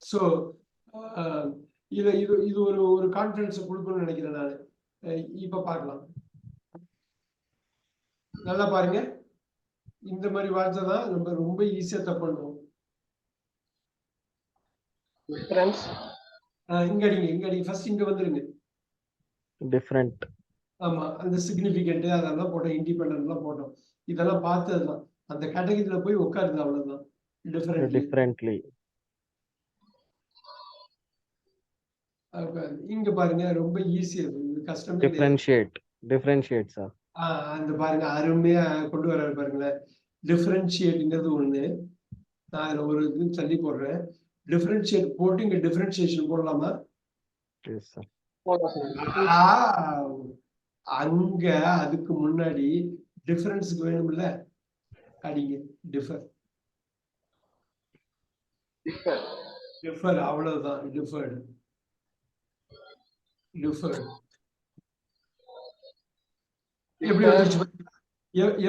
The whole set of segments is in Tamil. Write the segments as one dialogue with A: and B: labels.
A: ஸோ இது இது இது ஒரு ஒரு கான்ஃபிடன்ஸை கொடுக்கணும்னு நினைக்கிறேன் நான். இப்ப பார்க்கலாம். நல்லா பாருங்க, இந்த மாதிரி வார்த்தை தான் நம்ம ரொம்ப ஈஸியா தப்பு பண்ணுவோம். இங்க அடிங்க ஃபர்ஸ்ட் இங்க வந்துருங்க.
B: டிஃபரண்ட்.
A: ஆமா, அந்த சிக்னிபிகண்ட் அதெல்லாம் போட்டோம், இண்டிபெண்டன்ட்லாம் போட்டோம். இதெல்லாம் பார்த்ததுதான் அந்த கேட்டகரியில போய் உட்காருது, அவ்வளவுதான்.
B: டிஃபரண்ட்லி.
A: இங்க பாருங்க, ரொம்ப ஈஸியா கஷ்டமே.
B: Differentiate sir.
A: அந்த பாருங்க, அருமையா கொண்டு வர பாருங்களேன். டிஃபரன்ஷியேட்ங்கிறது ஒண்ணு, நான் அதுல ஒரு இது தள்ளி போடுறேன். டிஃபரன்ஷியேட் போட்டு இங்க டிஃபரன்ஷியேஷன் போடலாமா? அங்க அதுக்கு முன்னாடி டிஃபரன்ஸ்க்கு வேணும்ல, அடிங்க டிஃபர் அவ்வளவுதான். டிஃபர்டு எப்படி வந்துச்சு,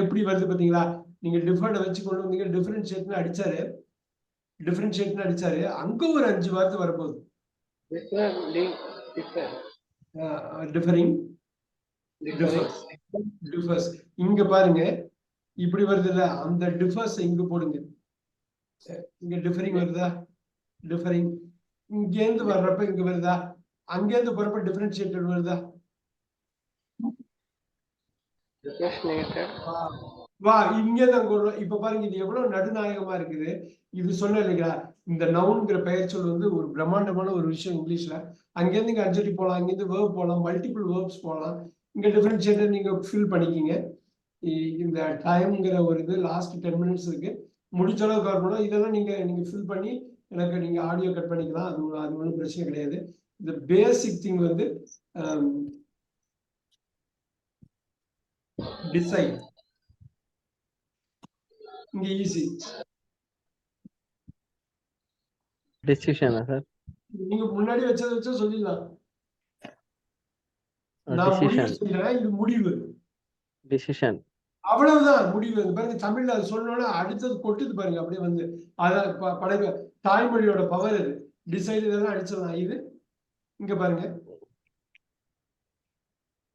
A: எப்படி வருது பாத்தீங்களா? நீங்க டிஃபர்ட வச்சு கொண்டு வந்தீங்க, டிஃபரன்ஷியேட்னு அடிச்சாரு, அங்க ஒரு 5 வார்த்தை வரப்போகுது. Differing, differs. இங்க பாருங்க, இப்படி வருது இல்ல, அந்த டிஃபர்ஸ் இங்க போடுங்க. இங்க டிஃபரிங் வருதா? டிஃபரிங் இங்க இருந்து வர்றப்ப இங்க வருதா? அங்க இருந்து போறப்ப டிஃபரன்ஷியேட்டட் வருதா? வா, இங்க தான் போடுறோம். இப்ப பாருங்க, இது எவ்வளவு நடுநாயகமா இருக்குது. இது சொன்ன இல்லைங்களா, இந்த நவுன்ங்கிற பெயர் சொல் வந்து ஒரு பிரம்மாண்டமான ஒரு விஷயம் இங்கிலீஷ்ல. அங்கேருந்து இங்க அட்ஜெக்டிவ் போகலாம், அங்கேருந்து வேர்ப் போகலாம், மல்டிபிள் வேர்ப்ஸ் போகலாம். இங்க டிஃபரன்ஷியேட்டட் நீங்க ஃபில் பண்ணிக்கிங்க. இந்த டைம்ங்கிற ஒரு இது லாஸ்ட் 10 மினிட்ஸ் இருக்கு, முடிச்ச அளவுக்கு வரணும். இதெல்லாம் நீங்க ஃபில் பண்ணி எனக்கு நீங்க ஆடியோ கட் பண்ணிக்கலாம், அது ஒன்றும் பிரச்சனை கிடையாது. இந்த பேசிக் திங் வந்து டிசைட். இங்க ஈஸி
B: டிசிஷன் சார்.
A: நீங்க முன்னாடி வச்ச சொல்லிடலாம். நான் முடிவு சொல்றேன், இது முடிவு.
B: டிசிஷன்
A: அவ்வளவுதான் முடிவு. பாருங்க, தமிழ்ல அது சொன்னோன்னா அடுத்தது கொட்டுது பாருங்க, அப்படியே வந்து அதான் படைப்பு. தாய்மொழியோட பவர் அது. டிசைட் இதெல்லாம் அடிச்சிடலாம். இது இங்க பாருங்க,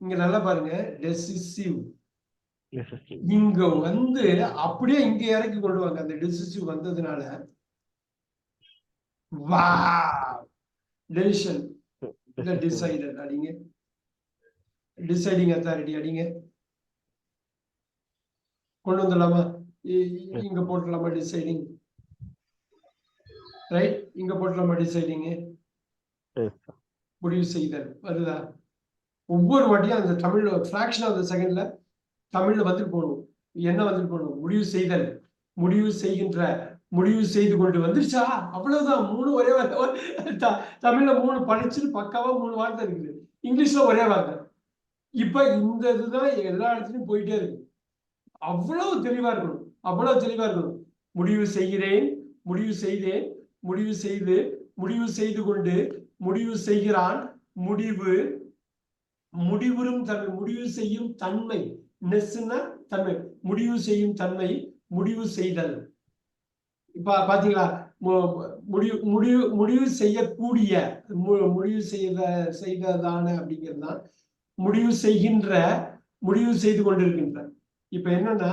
A: இங்க நல்லா பாருங்க, டெசிசிவ். இங்க வந்து அப்படியே இங்க இறக்கி கொண்டு வாங்க. அந்த டெசிசிவ் வந்ததுனால வா டெசிஷன், இல்ல டிசைடட் அடிங்க. டிசைடிங் அத்தாரிட்டி அடிங்க. கொண்டு வந்துடலாமா? இங்க போட்டுடலாமா டிசைடிங்? ரைட், இங்க போட்டுடலாமா டிசைடிங்? முடிவு செய்தல் வருதா? ஒவ்வொரு வாட்டியும் அந்த தமிழ்ல ஃபிராக்ஷன் ஆஃப் த செகண்ட்ல தமிழ்ல வந்துட்டு போகணும். என்ன வந்துட்டு போகணும்? முடிவு செய்தல், முடிவு செய்கின்ற, முடிவு செய்து கொண்டு வந்துருச்சா? அவ்வளவுதான். 3 ஒரே வார்த்தை. தமிழ்ல 3 படிச்சுட்டு பக்காவா 3 வார்த்தை இருக்குது, இங்கிலீஷ்ல ஒரே வார்த்தை. இப்ப இந்த இதுதான் எல்லா இடத்துலயும் போயிட்டே இருக்கு. அவ்வளவு தெளிவா இருக்கணும். முடிவு செய்கிறேன், முடிவு செய்தேன், முடிவு செய்து, முடிவு செய்து கொண்டு, முடிவு செய்கிறான், முடிவு, முடிவுறும் தன்மை, முடிவு செய்யும் தன்மை. நெஸ்னா தன்மை, முடிவு செய்யும் தன்மை, முடிவு செய்தல். இப்ப பாத்தீங்களா, முடிவு செய்யக்கூடிய, முடிவு செய்ததான அப்படிங்கிறது தான். முடிவு செய்கின்ற, முடிவு செய்து கொண்டிருக்கின்ற. இப்ப என்னன்னா,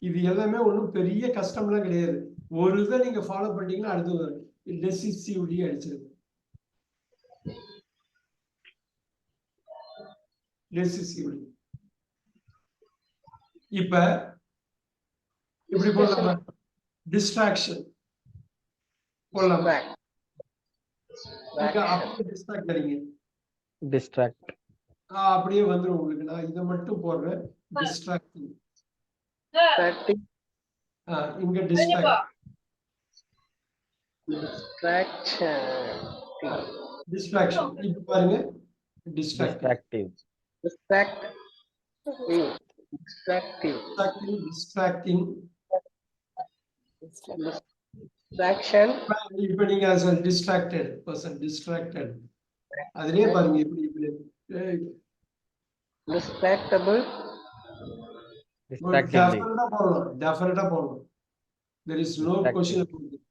A: இது எல்லாமே ஒன்றும் பெரிய கஷ்டம்லாம் கிடையாது. ஒரு இதை நீங்க ஃபாலோ பண்ணிட்டீங்கன்னா அடுத்து டெசிசிவ்லி அடிச்சிருக்கு. டெசிசிவ்லி. இப்ப இப்படி போடலாமா? டிஸ்ட்ராக்ஷன் போடலாமா? டிஸ்ட்ராக்ட் அடிங்க.
B: டிஸ்ட்ராக்ட்
A: அப்படியே வந்துடும் உங்களுக்கு. நான் இதை மட்டும் போடுறேன். டிஸ்ட்ராக்டிங். இங்க டிஸ்ட்ராக்ட். டிஸ்ட்ராக்ஷன். இப்ப பாருங்க, டிஸ்ட்ராக்டிவ். டிஸ்ட்ராக்டிங். இப்ப நீங்க டிஸ்ட்ராக்டட் பர்சன், டிஸ்ட்ராக்டட். அதுலயே பாருங்க எப்படி இப்படி
B: டிஸ்ட்ராக்டபிள்.
A: டெஃபினட்டா போடணும். There is no question about it.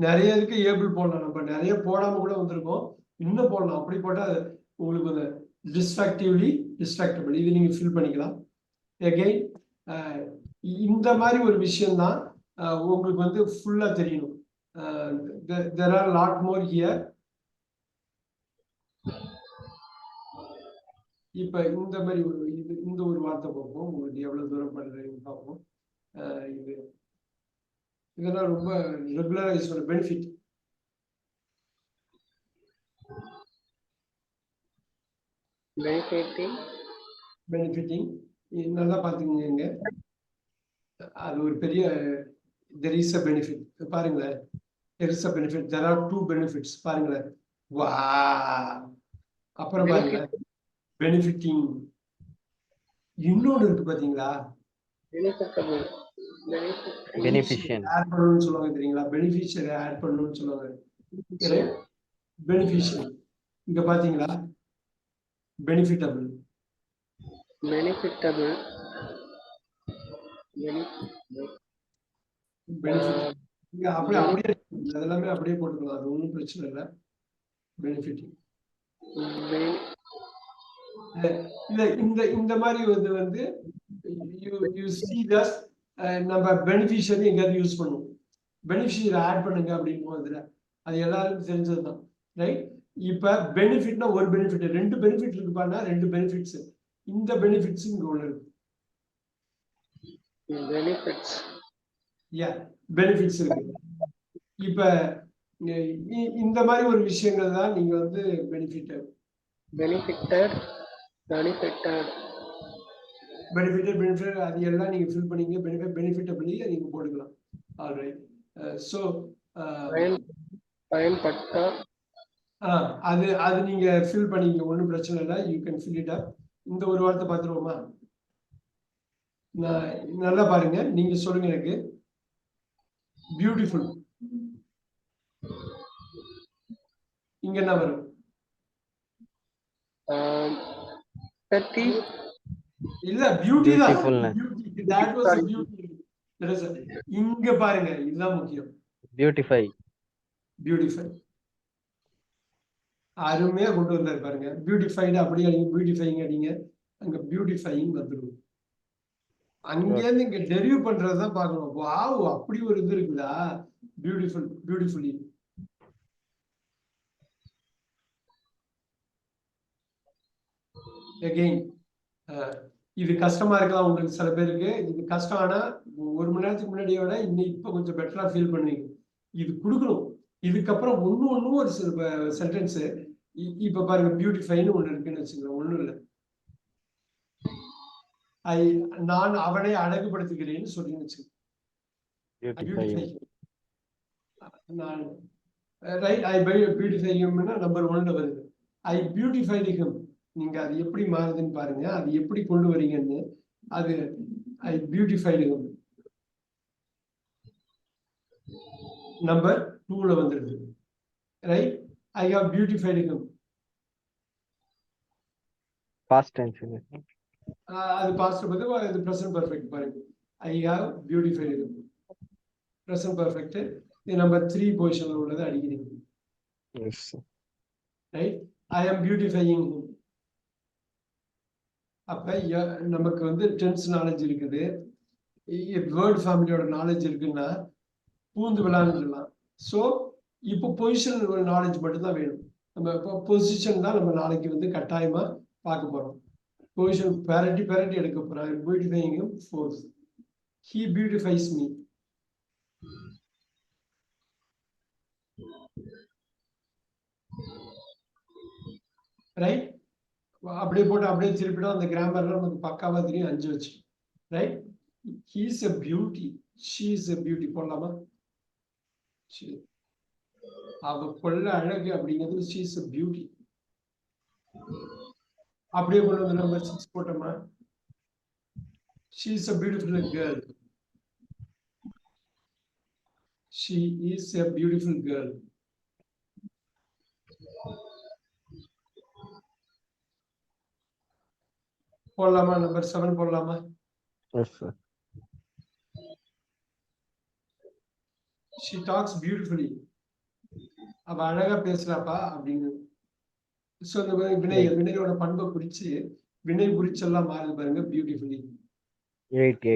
A: நிறைய இருக்கு ஏபிள் போடலாம், நம்ம நிறைய போடாம கூட வந்திருக்கோம், இன்னும் போடலாம். அப்படி போட்டா உங்களுக்கு வந்து டிஸ்ட்ராக்டிவ்லி டிஸ்ட்ராக்டபிள் இது நீங்க ஃபில் பண்ணிக்கலாம். எகைன் இந்த மாதிரி ஒரு விஷயம் தான் உங்களுக்கு வந்து ஃபுல்லா தெரியணும். There are lot more here. இப்ப இந்த மாதிரி இந்த ஒரு வார்த்தை பார்ப்போம், உங்களுக்கு எவ்வளவு தூரம் பண்றீங்கன்னு பார்ப்போம். இது இதெல்லாம் ரொம்ப ரெகுலரா யூஸ் பண்ண பெனிஃபிட். பெனிஃபிட்டிங் நல்லா பாத்துக்கங்க. அது ஒரு பெரிய there is a benefit. பாருங்களேன், there is a benefit, there are two benefits. பாருங்களேன், வா அப்புறம் பாருங்களேன் பெனிஃபிட்டிங். இன்னொன்று இருக்கு பாத்தீங்களா,
B: Beneficent.
A: ஆட் பண்ணணும்னு சொல்லுவாங்க தெரியுங்களா, பெனிஃபிஷியரி ஆட் பண்ணணும்னு சொல்லுவாங்க. பெனிஃபிஷியரி இங்க பாத்தீங்களா, பெனிஃபிட்டபிள். இங்க அப்படியே அதெல்லாமே அப்படியே போட்டுக்கலாம், அது ஒன்றும் பிரச்சனை இல்லை. பெனிஃபிட்டிங் இந்த மாதிரி வந்து you see this நம்ம பெனிஃபிஷியரி எங்கேயாவது யூஸ் பண்ணுவோம். பெனிஃபிஷியரி ஆட் பண்ணுங்க அப்படின்னு போதுல, அது எல்லாருக்கும் தெரிஞ்சதுதான், ரைட்? இப்ப பெனிஃபிட்னா ஒரு பெனிஃபிட், ரெண்டு பெனிஃபிட் இருக்கு பாருங்க, ரெண்டு பெனிஃபிட்ஸ். இந்த பெனிஃபிட்ஸ் இங்க ஒண்ணு இருக்கு, பெனிஃபிட்ஸ் இருக்கு. இப்ப இந்த மாதிரி ஒரு விஷயங்கள் தான் நீங்க வந்து பெனிஃபிட்டட் அது எல்லாம் நீங்க ஃபில் பண்ணீங்க. பெனிஃபிட்டபிளி நீங்க போட்டுக்கலாம். ஆல்ரைட். சோ
C: பயன்பட்டா
A: அது நீங்க ஃபில் பண்ணீங்க, ஒன்றும் பிரச்சனை இல்லை. You can fill it up. இந்த ஒரு வார்த்தை பார்த்துருவோமா? நல்லா பாருங்க, நீங்க சொல்லுங்க எனக்கு. பியூட்டிஃபுல் இங்க என்ன வரும்? இல்ல பியூட்டி தான். That was a beauty. இங்க பாருங்க, இதுதான் முக்கியம்.
B: Beautify.
A: அருமையா கொண்டு வந்தாரு பாருங்க. பியூட்டிஃபைடு அப்படியே அடிங்க, பியூட்டிஃபைங் அடிங்க, அங்க பியூட்டிஃபைங் வந்துடும். அங்கேருந்து இங்க டெரிவ் பண்றதுதான் பார்க்கணும். வாவ், அப்படி ஒரு இது இருக்குதா? பியூட்டிஃபுல்லி. அகெயின் இது கஷ்டமா இருக்கலாம் உங்களுக்கு, சில பேருக்கு இது கஷ்டம். ஆனா ஒரு மணி நேரத்துக்கு முன்னாடியே விட இப்ப கொஞ்சம் பெட்டரா ஃபீல் பண்ணுவீங்க. இது கொடுக்கணும். இதுக்கப்புறம் ஒன்னும் ஒரு சென்டென்ஸ். இப்ப பாருங்க, பியூட்டிஃபைன்னு ஒண்ணு இருக்குன்னு வச்சுக்கலாம். ஒண்ணும் இல்லை, நான் அவனை அழகுபடுத்துகிறேன்னு சொல்லி வச்சுக்கேன். ரைட், ஐ பியூட்டிஃபை ஹிம்னா நம்பர் 1ல வருது. ஐ பியூட்டிஃபைடு ஹிம். நீங்க அது எப்படி மாறுதுன்னு பாருங்க, அது எப்படி கொண்டு வரீங்கன்னு. அது ஐ பியூட்டிஃபைடு ஹிம் நம்பர் 2ல வந்துருது. Right, I have beautified him.
B: Past tense.
A: அது பாஸ்ட் பத்தி, அது பிரசன்ட் பெர்ஃபெக்ட் பாருங்க. I have beautified him present perfect. இது நம்பர் 3 பொசிஷன்ல உள்ளது அடிக்கிறீங்க.
B: Yes.
A: Right, I am beautifying him. அப்ப நமக்கு வந்து டென்ஸ் நாலேஜ் இருக்குது, வேர்ட் ஃபேமிலியோட நாலேஜ் இருக்குன்னா பூந்து விளையாண்டுலாம். ஸோ இப்போ பொசிஷன் நாலேஜ் மட்டும்தான் வேணும். நம்ம இப்போ பொசிஷன் தான் நம்ம நாளைக்கு வந்து கட்டாயமா பார்க்க போறோம். பொசிஷன் பேரட்டி எடுக்க போறோம். Beautifying him force. He beautifies me. Right, அப்படியே போட்டு அப்படியே திருப்பிடும். அந்த கிராமர்ல நமக்கு பக்காவா தெரியும், 5 வச்சு. Right, he is a beauty, she is a beauty போடலாமா? அவ கொள்ள அழகு அப்படிங்கிறது she is a beauty. அப்படியே கொண்டு வந்து நம்பர் 6 போட்டோமா? she is a beautiful girl. she is a beautiful girl. போடலாமா? நம்பர் 7 போடலாமா?
B: Yes, sir.
A: She talks beautifully. அவ அழகா பேசுறாப்பா அப்படின்னு. ஸோ இந்த மாதிரி வினையோட பண்பை குறிச்சு வினை குறிச்செல்லாம் மாறுது பாருங்க பியூட்டிஃபுல்லி.
B: 8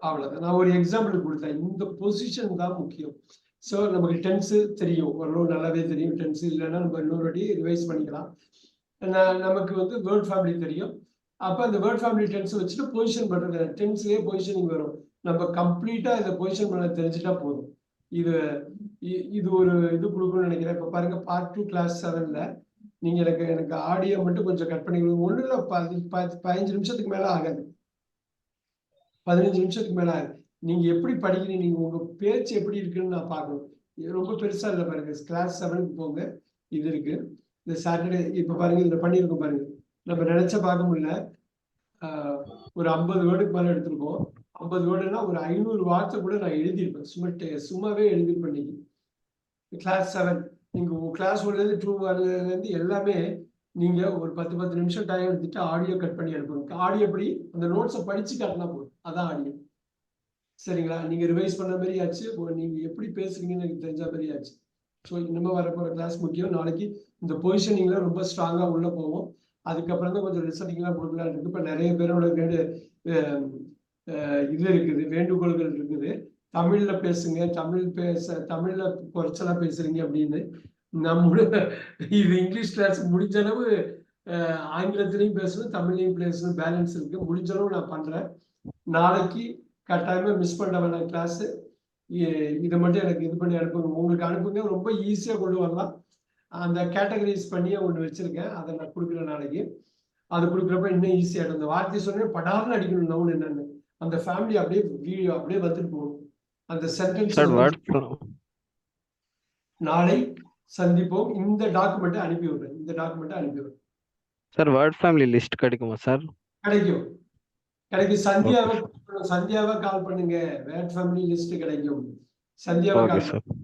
A: அவ்வளவுதான். நான் ஒரு எக்ஸாம்பிள் கொடுத்தேன். இந்த பொசிஷன் தான் முக்கியம். ஸோ நமக்கு டென்ஸ் தெரியும், ஓரளவு நல்லாவே தெரியும். டென்ஸ் இல்லைன்னா நம்ம இன்னொரு வாட்டி ரிவைஸ் பண்ணிக்கலாம். நமக்கு வந்து வேர்ட் ஃபேமிலி தெரியும். அப்போ அந்த வேர்ட் ஃபேமிலி டென்ஸ் வச்சுட்டு பொசிஷன் பண்ணுறது, டென்ஸ்லேயே பொசிஷனிங் வரும். நம்ம கம்ப்ளீட்டா இதை பொசிஷன் பண்ண தெரிஞ்சுட்டா போதும். இது இது ஒரு இது கொடுக்கணும்னு நினைக்கிறேன். இப்போ பாருங்க, பார்ட் 2 கிளாஸ் 7ல நீங்க எனக்கு ஆடியோ மட்டும் கொஞ்சம் கட் பண்ணி ஒன்றும் இல்லை, 15 நிமிஷத்துக்கு மேல ஆகாது. 15 நிமிஷத்துக்கு மேல ஆகுது. நீங்க எப்படி படிக்கிறீங்க, நீங்க உங்க பேச்சு எப்படி இருக்குன்னு நான் பார்க்கணும். இது ரொம்ப பெருசா இல்லை பாருங்க. கிளாஸ் 7க்கு போங்க, இது இருக்கு. இந்த சாட்டர்டே இப்ப பாருங்க, இதுல பண்ணியிருக்கோம் பாருங்க. நம்ம நினைச்ச பார்க்க முடியல. ஒரு 50 வேர்டுக்கு மேல எடுத்திருக்கோம். 50 வேர்டுனா ஒரு 500 வார்த்தை கூட நான் எழுதியிருப்பேன். சும்மாவே எழுதியிருப்பேன். நீங்க கிளாஸ் 7 நீங்க கிளாஸ் 1லேருந்து 2 வரலேருந்து எல்லாமே நீங்க ஒரு 10 நிமிஷம் டைம் எடுத்துட்டு ஆடியோ கட் பண்ணி அனுப்புங்க. ஆடியோ எப்படி அந்த நோட்ஸை படிச்சு காட்டினா போதும், அதான் ஆடியோ. சரிங்களா? நீங்க ரிவைஸ் பண்ண மாதிரி ஆச்சு, நீங்க எப்படி பேசுறீங்கன்னு எனக்கு தெரிஞ்ச மாதிரி ஆச்சு. ஸோ இன்னுமே வரப்போற கிளாஸ் முக்கியம். நாளைக்கு இந்த பொசிஷனிங்ல ரொம்ப ஸ்ட்ராங்கா உள்ள போவோம். அதுக்கப்புறம் தான் கொஞ்சம் ரிசல்ட்டிங்லாம் கொடுக்கலான்னு இருக்கு. இப்போ நிறைய பேரோட இது இருக்குது, வேண்டுகோள்கள் இருக்குது. தமிழ்ல பேசுங்க, தமிழ்ல குறைச்சலா பேசுறீங்க அப்படின்னு. இது இங்கிலீஷ் கிளாஸ் முடிஞ்ச அளவு ஆங்கிலத்திலையும் பேசணும், தமிழ்லையும் பேசணும், பேலன்ஸ் இருக்கு. முடிஞ்ச அளவு நான் பண்றேன். நாளைக்கு கட்டாயமா மிஸ் பண்ண வேணாம் கிளாஸ். இதை மட்டும் எனக்கு இது பண்ணி அனுப்புங்க. உங்களுக்கு அனுப்புங்க, ரொம்ப ஈஸியா கொண்டு வரலாம். அந்த கேட்டகரைஸ் பண்ணி ஒன்று வச்சிருக்கேன், அதை நான் கொடுக்குறேன் நாளைக்கு. அது கொடுக்குறப்ப இன்னும் ஈஸியா இருக்கும். அந்த வார்த்தை சொன்னேன் படார்னு அடிக்கணும் நவுன் என்னன்னு, அந்த ஃபேமிலி அப்படியே வந்துட்டு போகணும். அந்த சென்டென்ஸ் நாளை சந்திப்போம். இந்த டாக்குமெண்ட்டை அனுப்பி விடுறேன்.
B: சார் வேர்ட் ஃபேமிலி லிஸ்ட் கிடைக்குமா சார்? கிடைக்கும்.
A: சந்தியாவை கால் பண்ணுங்க, வேர்ட் ஃபேமிலி லிஸ்ட் கிடைக்கும். சந்தியாவை கால் பண்ணுங்க.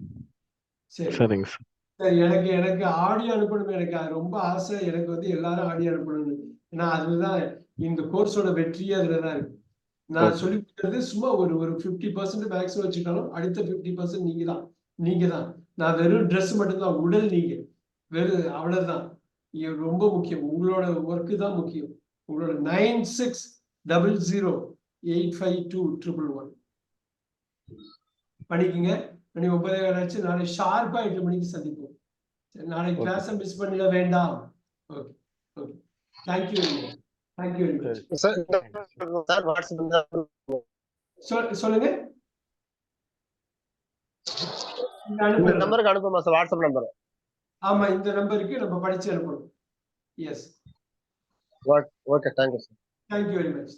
B: சரிங்க சார்.
A: சரி, எனக்கு ஆடியோ அனுப்பணும். எனக்கு ரொம்ப ஆசை. எனக்கு வந்து எல்லாரும் ஆடியோ அனுப்பணும்னு. ஏன்னா அதுதான் இந்த கோர்ஸோட வெற்றியே அதுலதான் இருக்கு. நான் சொல்லி கொடுத்தது சும்மா ஒரு 50% மேக்ஸிமம் வச்சுட்டாலும் அடுத்த 50% நீங்க தான். நான் வெறும் ட்ரெஸ் மட்டும்தான், உடல் நீங்க வெறும் அவ்வளவுதான். இது ரொம்ப முக்கியம். உங்களோட ஒர்க்கு தான் முக்கியம். உங்களோட 9600852111 பண்ணிக்கங்க. மணி 9:30 நாளை ஷார்ப்பா 8 மணிக்கு சந்திப்போம். நாளைக்கு கிளாஸை மிஸ் பண்ணிட வேண்டாம். Okay okay, thank you very much. சொல்லுங்க.
C: நம்பருக்கு அனுப்புமா சார்? WhatsApp number.
A: ஆமா, இந்த நம்பருக்கு நம்ம படிச்சு அனுப்பணும். Yes.
C: Okay, thank you sir.
A: Thank you very much.